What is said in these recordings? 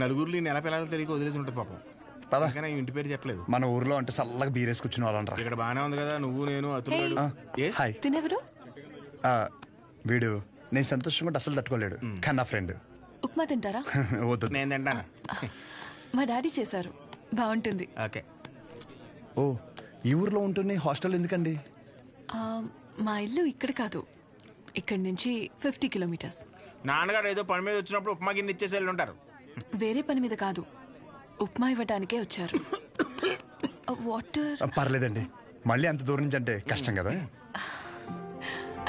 నలుగురిలో ఈ నెల పిల్లలు తెలియక వదిలేసి ఉంటుంది పాపం. పద. కానీ ఇంటి పేరు చెప్పలేదు. మన ఊర్లో అంటే చల్లగా బీరేసి కూర్చుని వాళ్ళనరా. ఇక్కడ బానే ఉంది కదా, నువ్వు నేను అతను. హాయ్. తినెవరు? వీడు నేను సంతోషంగా అసలు తట్టుకోలేడు, కానీ నా ఫ్రెండ్. ఉప్మా తింటారా? వద్దు. నేను తింటాను. మా డాడీ చేశారు, బాగుంటుంది. ఓకే. ఓ, ఈ ఊర్లో ఉంటున్న హాస్టల్ ఎందుకండి? మా ఇల్లు ఇక్కడ కాదు, ఇక్కడి నుంచి 50 కిలోమీటర్స్. నాన్నగారు ఏదో పని మీద వచ్చినప్పుడు ఉప్మా గిన్నె ఇచ్చేసి వెళ్ళి ఉంటారు. వేరే పని మీద కాదు, ఉప్మా ఇవ్వడానికే వచ్చారు. వాటర్? పర్లేదండి, మళ్ళీ అంత దూరం నుంచి అంటే కష్టం కదా.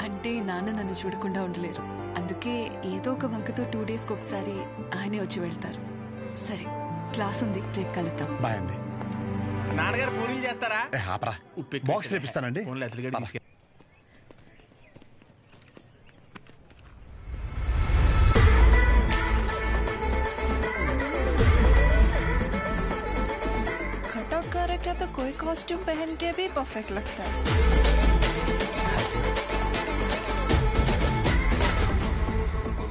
అంటే నాన్న నన్ను చూడకుండా ఉండలేరు, అందుకే ఏదో ఒక వంకతో 2 డేస్కి ఒకసారి ఆయనే వచ్చి వెళ్తారు. సరే, క్లాస్ ఉంది, రేపు కలుద్దాం. బాయ్ అండి. నాన్నగారు పూరీలు చేస్తారా? ఆపరా, బాక్స్ రేపిస్తానండి. कटआउट कैरेक्टर तो कोई कॉस्ट्यूम पहन के भी परफेक्ट लगता है.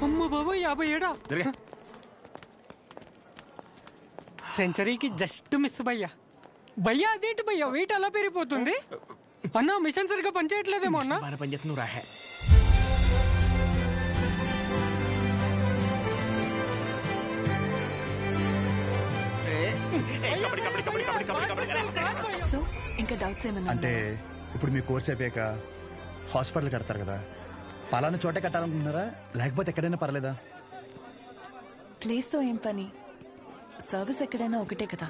అమ్మ బాబు 57 సెంచరీకి జస్ట్ మిస్ భయ్యా. భయ్యా అదేంటి భయ్యా వెయిట్ అలా పెరిగిపోతుంది? అన్న మిషన్ సరిగ్గా పనిచేయట్లేదేమో అన్న. పనిచేస్తుంది, నువ్వు రాహే. సో ఇంకా డౌట్స్ ఏమన్నా? అంటే ఇప్పుడు మీ కోర్స్ అయిపోయాక హాస్పిటల్ కడతారు కదా, పలానా చోటే కట్టాలనుకుంటున్నారా లేకపోతే ఎక్కడైనా పర్లేదా? ప్లేస్తో ఏం పని, సర్వీస్ ఎక్కడైనా ఒకటే కదా.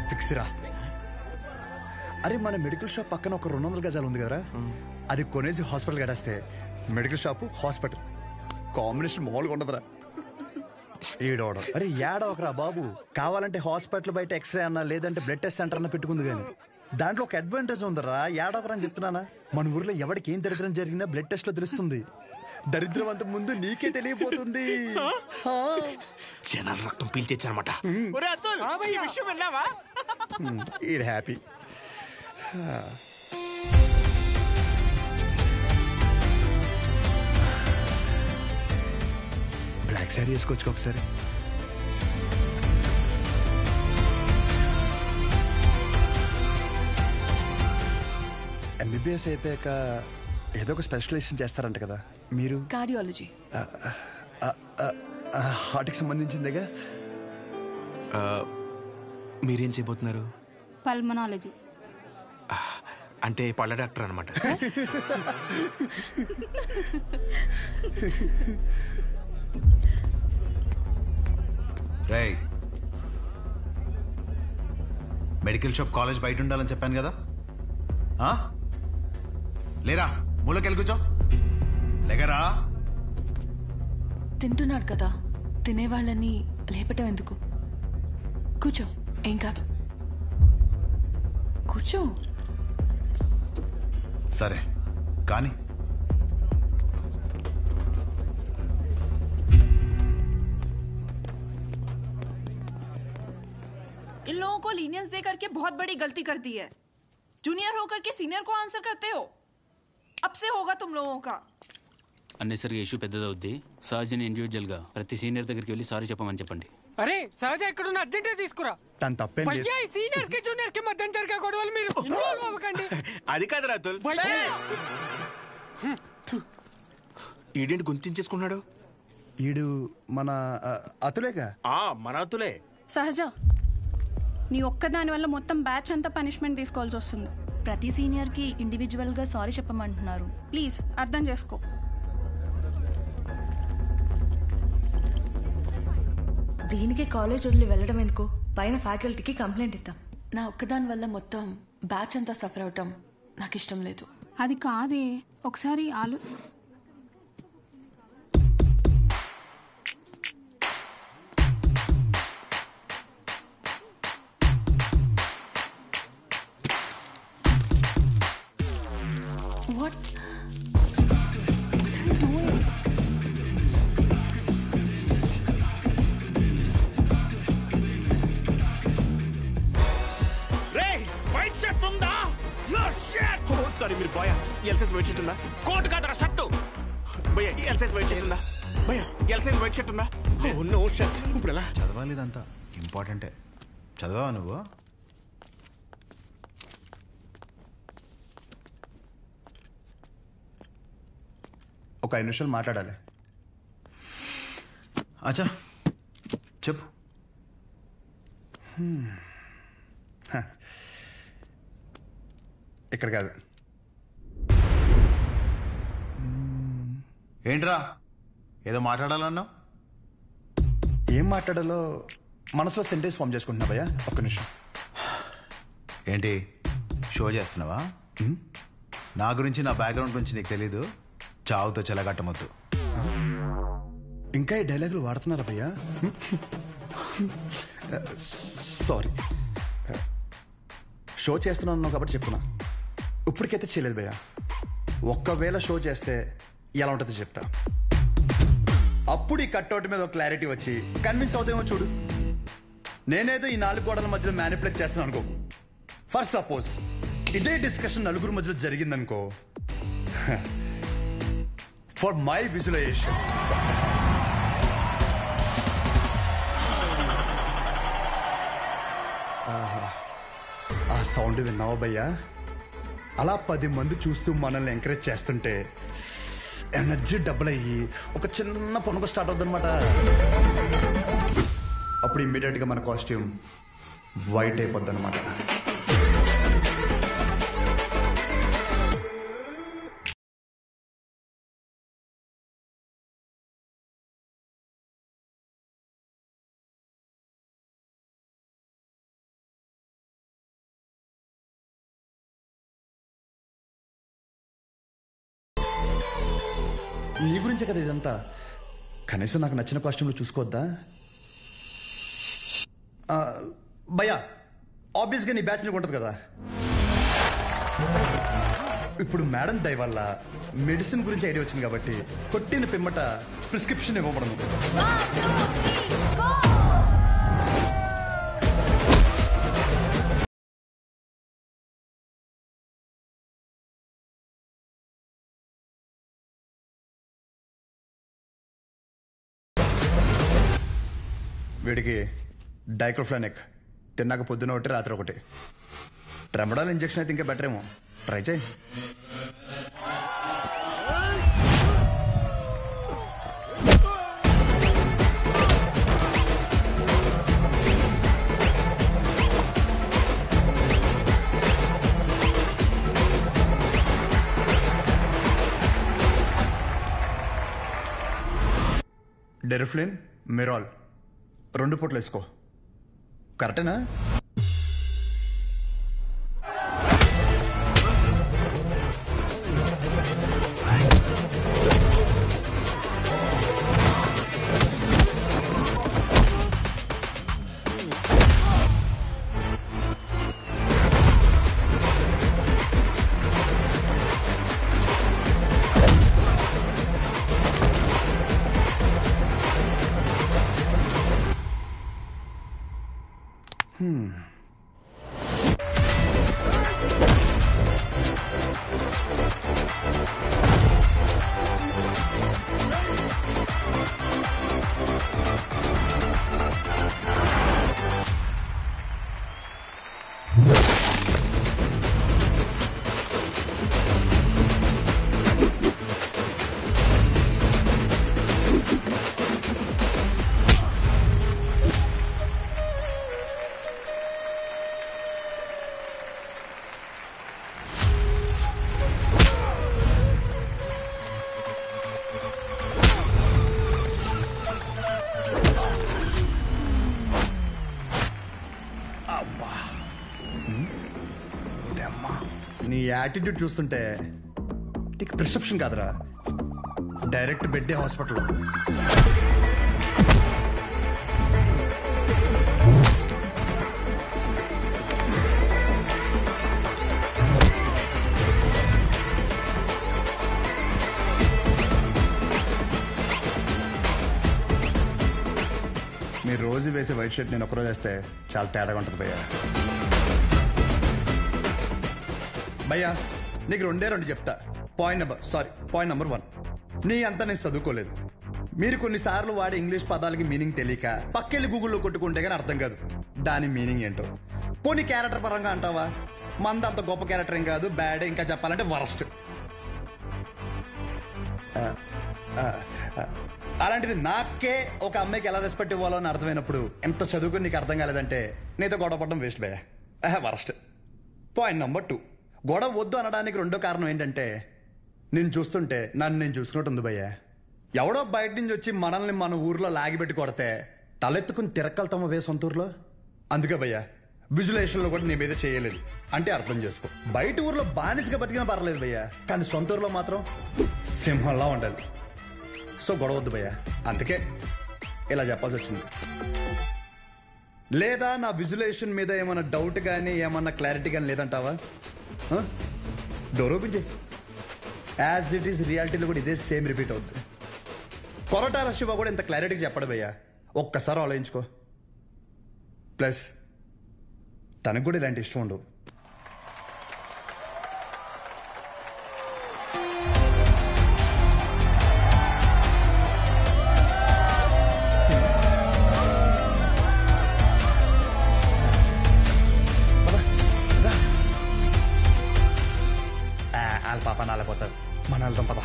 ఫిక్స్ రా. అరే, మన మెడికల్ షాప్ పక్కన ఒక 200 గజాలు ఉంది కదరా, అది కొనేసి హాస్పిటల్ కట్టేస్తే మెడికల్ షాప్ హాస్పిటల్ కాంబినేషన్ మామూలుగా ఉండదురా. ఏడవడం అరే ఏడవకరా బాబు, కావాలంటే హాస్పిటల్ బయట ఎక్స్రే అన్నా లేదంటే బ్లడ్ టెస్ట్ సెంటర్ అన్న పెట్టుకుంది, కానీ దాంట్లో ఒక అడ్వాంటేజ్ ఉందరా. ఏడవకరా అని చెప్తున్నానా. మన ఊర్లో ఎవరికి ఏం దరిద్రం జరిగినా బ్లడ్ టెస్ట్ లో తెలుస్తుంది. దరిద్రం అంత ముందు నీకే తెలియపోతుంది. జనాల రక్తం పీల్చేచ్చనమాట. ఈడ్ హ్యాపీ. బ్లాక్ శారీ వేసుకోవచ్చు ఒకసారి. ఎంబీబీఎస్ అయిపోయాక ఏదో ఒక స్పెషలైజేషన్ చేస్తారంట కదా మీరు? కార్డియాలజీ. హార్ట్కి సంబంధించిందిగా. మీరేం చేయబోతున్నారు? పల్మనాలజీ. అంటే పళ్ళ డాక్టర్ అనమాట. రేయ్, మెడికల్ షాప్ కాలేజ్ బయట ఉండాలని చెప్పాను కదా, లేరా మూలకెళ్ళి కూర్చో. లేకరా. తింటున్నాడు కదా, తినేవాళ్ళని లేపటం ఎందుకు? కూర్చో, ఏం కాదు, కూర్చో. సరే కానీ इन लोगों को लीनियंस दे करके बहुत बड़ी गलती कर दी है. जूनियर होकर के सीनियर को आंसर करते हो. अब से होगा तुम लोगों का. అన్నెసరిగా ఇష్యూ పెద్దదవుద్ది. సహజని ఇండివిజువల్ గా ప్రతి సీనియర్ దగ్గరికి వెళ్ళి సారీ చెప్పమని చెప్పండి. అరే సహజ ఎక్కడున్న అర్జెంట్ తీసుకురా. తన తప్పేం లేదు. భయ్యా ఈ సీనియర్ కి జూనియర్ కి మధ్య జరిగే గొడవలు మీరు ఇన్వాల్వ్ అవ్వకండి. అది కాదు రాతుల్. ఈడేంటి గుంతించేసుకున్నాడు? ఈడు మన అతులేగా. మన అతులే. సహజ, నీ ఒక్కదాని వల్ల మొత్తం బ్యాచ్ అంతా పనిష్మెంట్ తీసుకోవాల్సి వస్తుంది. ప్రతి సీనియర్ కి ఇండివిజువల్ గా సారీ చెప్పమంటున్నారు. ప్లీజ్ అర్థం చేసుకో. దీనికి కాలేజ్ వదిలి వెళ్ళడం ఎందుకు? పైన ఫ్యాకల్టీకి కంప్లైంట్ ఇద్దాం. నా ఒక్కదాని వల్ల మొత్తం బ్యాచ్ అంతా సఫర్ అవటం నాకు ఇష్టం లేదు. అది కాదే, ఒకసారి What are you doing? రేయ్ సారీ మీరు బాయ్ ఎల్ సైజ్ వైట్ షర్ట్ ఉందా? కోట్ కాదరా షర్టు. భయ్యా ఎల్ సైజ్ వైట్ షర్ట్ ఉందా? భయ్యా ఎల్ సైజ్ వైట్ షర్ట్ ఉందా? No shirt. ఇప్పుడు ఎలా? చదవాలి ఇదంతా ఇంపార్టెంటే. చదవావా నువ్వు? ఒక 5 నిమిషాలు మాట్లాడాలి. అచ్చా చెప్పు. ఇక్కడ కాదు. ఏంట్రా ఏదో మాట్లాడాలన్నావు? ఏం మాట్లాడాలో మనసులో సెంటెన్స్ ఫామ్ చేసుకుంటున్నా భయ్యా. ఒక్క నిమిషం. ఏంటి షో చేస్తున్నావా? నా గురించి నా బ్యాక్గ్రౌండ్ గురించి నీకు తెలీదు. చావుతో చెలగట్టమొద్దు. ఇంకా ఈ డైలాగులు వాడుతున్నారా భయ్యా? సారీ. షో చేస్తున్నాను కాబట్టి చెప్తున్నా. ఇప్పటికైతే చేయలేదు భయ్యా. ఒక్కవేళ షో చేస్తే ఎలా ఉంటుందో చెప్తా. అప్పుడు ఈ కట్అవుట్ మీద ఒక క్లారిటీ వచ్చి కన్విన్స్ అవుతామో చూడు. నేనేదో ఈ 4 గోడల మధ్యలో మ్యానిపులేట్ చేస్తున్నాను అనుకోకు. ఫర్ సపోజ్ ఇదే డిస్కషన్ నలుగురు మధ్యలో జరిగిందనుకో, ఫర్ మై విజువలైజేషన్ ఆ సౌండ్ విన్నావా భయ్యా? అలా 10 మంది చూస్తూ మనల్ని ఎంకరేజ్ చేస్తుంటే ఎనర్జీ డబుల్ అయ్యి ఒక చిన్న పొనుక స్టార్ట్ అవుతుంది అనమాట. అప్పుడు ఇమ్మీడియట్ గా మన కాస్ట్యూమ్ వైట్ అయిపోద్ది అనమాట. నీ గురించే కదా ఇదంతా. కనీసం నాకు నచ్చిన కాస్ట్యూమ్లో చూసుకోవద్దా భయ్యా? ఆబ్వియస్గా నీ బ్యాచ్ నీకు ఉంటుంది కదా. ఇప్పుడు మేడం దయ వల్ల మెడిసిన్ గురించి ఐడియా వచ్చింది కాబట్టి కొట్టిన పిమ్మట ప్రిస్క్రిప్షన్ ఇవ్వబడను. వీడికి డైక్లోఫెనాక్ తిన్నాక పొద్దున ఒకటి రాత్రి ఒకటి. ట్రెమడాల్ ఇంజెక్షన్ అయితే ఇంకా బెటర్ ఏమో. ట్రై చేయి. డెరిఫ్లిన్, మిరాల్ 2 పూటలు వేసుకో. కరెక్టేనా? నీ యాటిట్యూడ్ చూస్తుంటే నీకు ప్రిస్క్రిప్షన్ కాదురా, డైరెక్ట్ బెడ్డే హాస్పిటల్. మీరు రోజు వేసే వైట్ షర్ట్ నేను ఒకరోజు వేస్తే చాలా తేడాగా ఉంటుంది భయ్యా. భయ్యా నీకు రెండు చెప్తా. పాయింట్ నెంబర్ 1, నీ అంతా నేను చదువుకోలేదు. మీరు కొన్నిసార్లు వాడే ఇంగ్లీష్ పదాలకి మీనింగ్ తెలియక పక్కెళ్ళి గూగుల్లో కొట్టుకుంటే కానీ అర్థం కాదు దాని మీనింగ్ ఏంటో. పోనీ క్యారెక్టర్ పరంగా అంటావా, మంద అంత గొప్ప క్యారెక్టర్ ఏం కాదు, బ్యాడ్, ఇంకా చెప్పాలంటే వరస్ట్. అలాంటిది నాకే ఒక అమ్మాయికి ఎలా రెస్పెక్ట్ ఇవ్వాలో అని అర్థమైనప్పుడు ఎంత చదువుకుని నీకు అర్థం కాలేదంటే నీతో గొడవ పడడం వేస్ట్ బే, వరస్ట్. పాయింట్ నెంబర్ 2, గొడవ వద్దు అనడానికి రెండో కారణం ఏంటంటే నేను చూస్తుంటే నన్ను నేను చూసుకున్నట్టు ఉంది భయ్య. ఎవడో బయట నుంచి వచ్చి మనల్ని మన ఊర్లో లాగిపెట్టి కొడితే తలెత్తుకుని తిరక్కలుతామా వే సొంత ఊర్లో. అందుకే భయ్య విజులేషన్లో కూడా నీ మీద చేయలేదు అంటే అర్థం చేసుకో. బయట ఊర్లో బానిసగా బతికినా పర్లేదు భయ్య, కానీ సొంత ఊర్లో మాత్రం సింహంలా ఉండాలి. సో గొడవ వద్దు భయ్య, అందుకే ఇలా చెప్పాల్సి వచ్చింది. లేదా నా విజులేషన్ మీద ఏమైనా డౌట్ కానీ ఏమన్నా క్లారిటీ కానీ లేదంటావా? డోర్ ఓపెన్ చేయి. యాజ్ ఇట్ ఈస్ రియాలిటీలో కూడా ఇదే సేమ్ రిపీట్ అవుద్ది. కొరటాల శివ కూడా ఇంత క్లారిటీగా చెప్పడు భయ్యా, ఒక్కసారి ఆలోచించుకో. ప్లస్ తనకు కూడా ఇలాంటి ఇష్టం ఉండవు. వాళ్ళ పాప నాలపోతారు, మన వెళ్తాం పద.